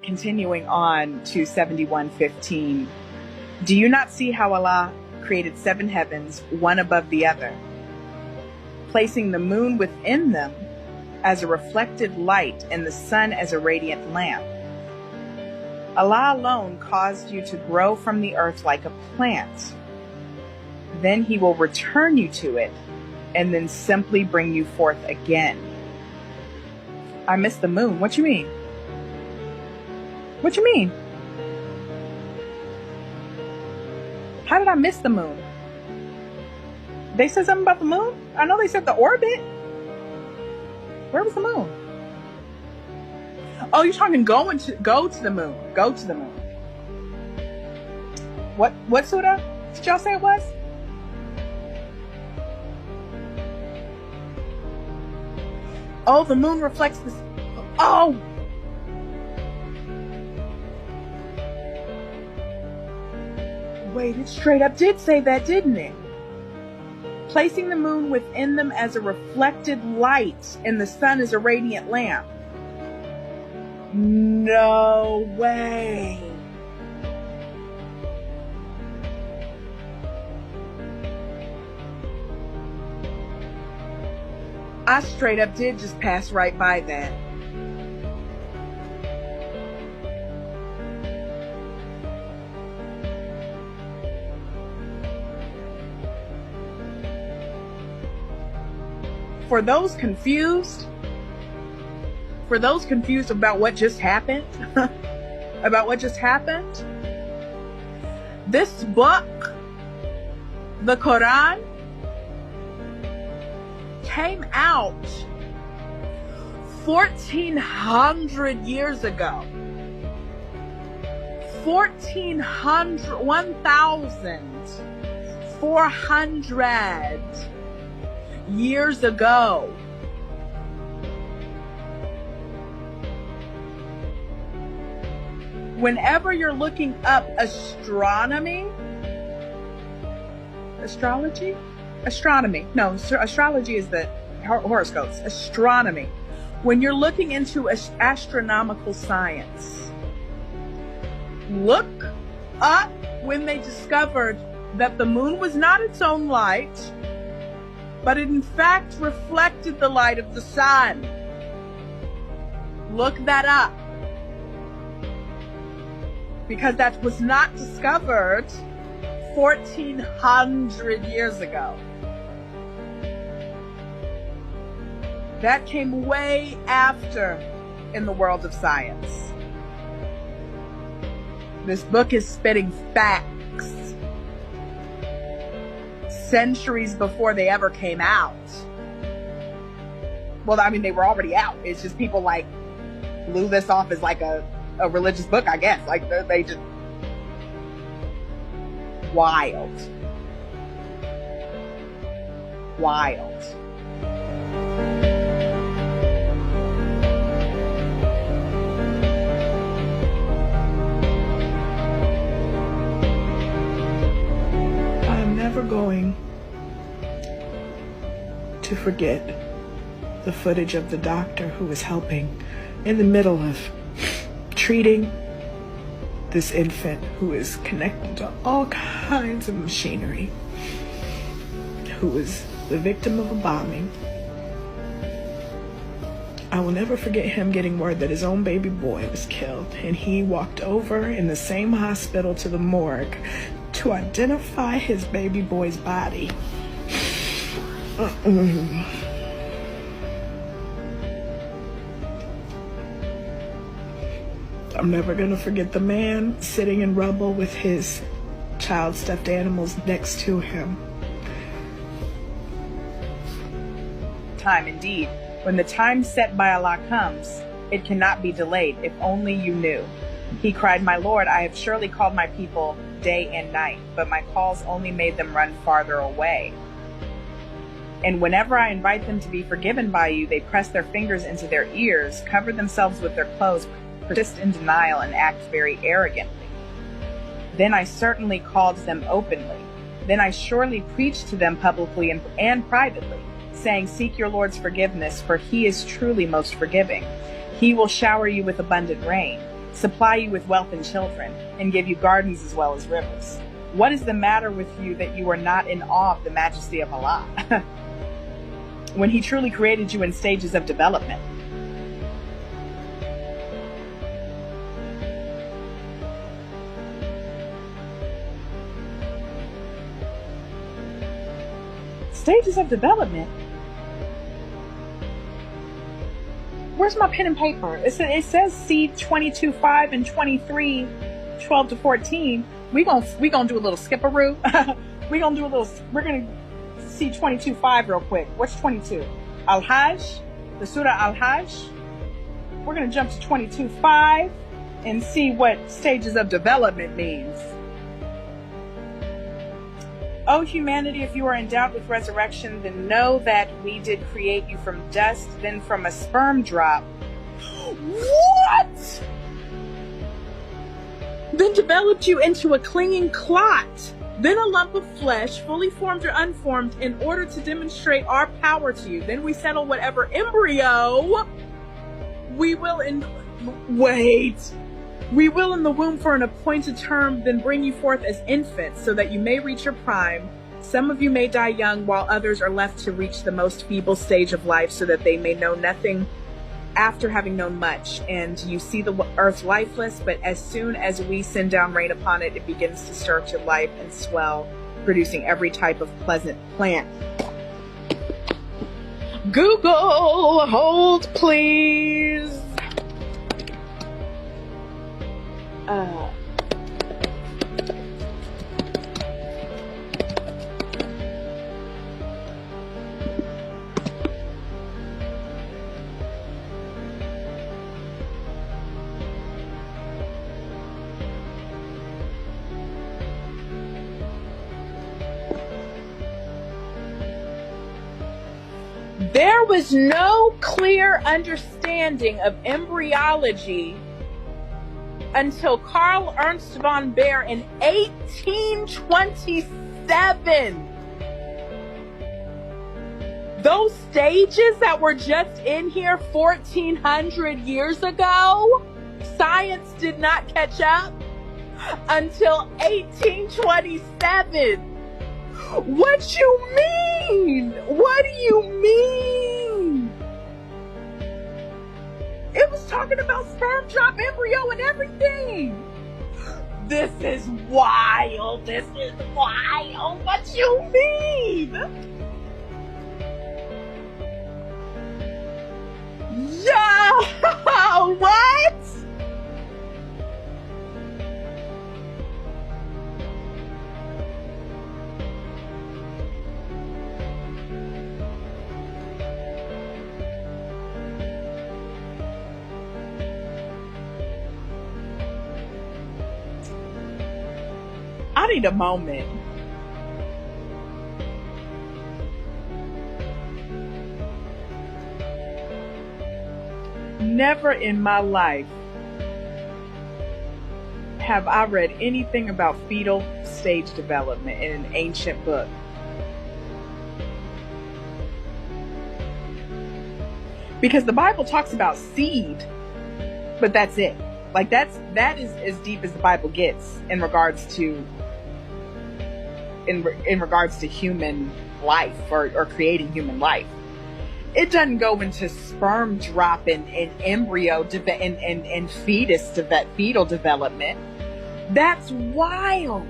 continuing on to 71:15. Do you not see how Allah created 7 heavens, one above the other, placing the moon within them as a reflected light and the sun as a radiant lamp? Allah alone caused you to grow from the earth like a plant. Then he will return you to it and then simply bring you forth again. I missed the moon. What you mean? What you mean? How did I miss the moon? They said something about the moon? I know they said the orbit. Where was the moon? Oh, you're talking go to the moon. Go to the moon. What surah did y'all say it was? Oh, the moon reflects this. Oh! Wait, it straight up did say that, didn't it? Placing the moon within them as a reflected light and the sun as a radiant lamp. No way. I straight up did just pass right by that. For those confused about what just happened, this book, the Quran, came out 1,400 years ago. 1,400 years ago. Whenever you're looking up astrology. No, astrology is the horoscopes. Astronomy. When you're looking into astronomical science, look up when they discovered that the moon was not its own light, but it in fact reflected the light of the sun. Look that up. Because that was not discovered 1,400 years ago. That came way after in the world of science. This book is spitting facts centuries before they ever came out. Well, I mean, they were already out. It's just people like blew this off as like a religious book, I guess. Like they just wild. I'm never going to forget the footage of the doctor who was helping in the middle of treating this infant who is connected to all kinds of machinery, who was the victim of a bombing. I will never forget him getting word that his own baby boy was killed, and he walked over in the same hospital to the morgue to identify his baby boy's body. I'm never gonna forget the man sitting in rubble with his child stuffed animals next to him. Time indeed. When the time set by Allah comes, it cannot be delayed. If only you knew. He cried, "My Lord, I have surely called my people day and night, but my calls only made them run farther away. And whenever I invite them to be forgiven by you, they press their fingers into their ears, cover themselves with their clothes, persist in denial, and act very arrogantly. Then I certainly called them openly. Then I surely preached to them publicly and privately, saying, seek your Lord's forgiveness, for he is truly most forgiving. He will shower you with abundant rain. supply you with wealth and children, and give you gardens as well as rivers. What is the matter with you that you are not in awe of the majesty of Allah when He truly created you in stages of development? Stages of development? Where's my pen and paper? It says see 22:5 and 23:12 to 14. We gonna do a little skipperoo. We're gonna see 22:5 real quick. What's 22? Al-Hajj, the Surah Al-Hajj. We're gonna jump to 22:5 and see what stages of development means. O humanity, if you are in doubt with resurrection, then know that we did create you from dust, then from a sperm drop. What? Then developed you into a clinging clot, then a lump of flesh, fully formed or unformed, in order to demonstrate our power to you. Then we settle whatever embryo we will in the womb for an appointed term, then bring you forth as infants, so that you may reach your prime. Some of you may die young, while others are left to reach the most feeble stage of life, so that they may know nothing after having known much. And you see the earth lifeless, but as soon as we send down rain upon it, it begins to stir to life and swell, producing every type of pleasant plant. Google, hold please. There was no clear understanding of embryology until Carl Ernst von Baer in 1827. Those stages that were just in here 1400 years ago, science did not catch up until 1827. What you mean? What do you mean? It was talking about sperm drop, embryo, and everything. This is wild. This is wild. What you mean? Yo, what? I need a moment. Never in my life have I read anything about fetal stage development in an ancient book. Because the Bible talks about seed, but that's it. Like that is as deep as the Bible gets in regards to human life or creating human life. It doesn't go into sperm drop and embryo and fetal development. That's wild.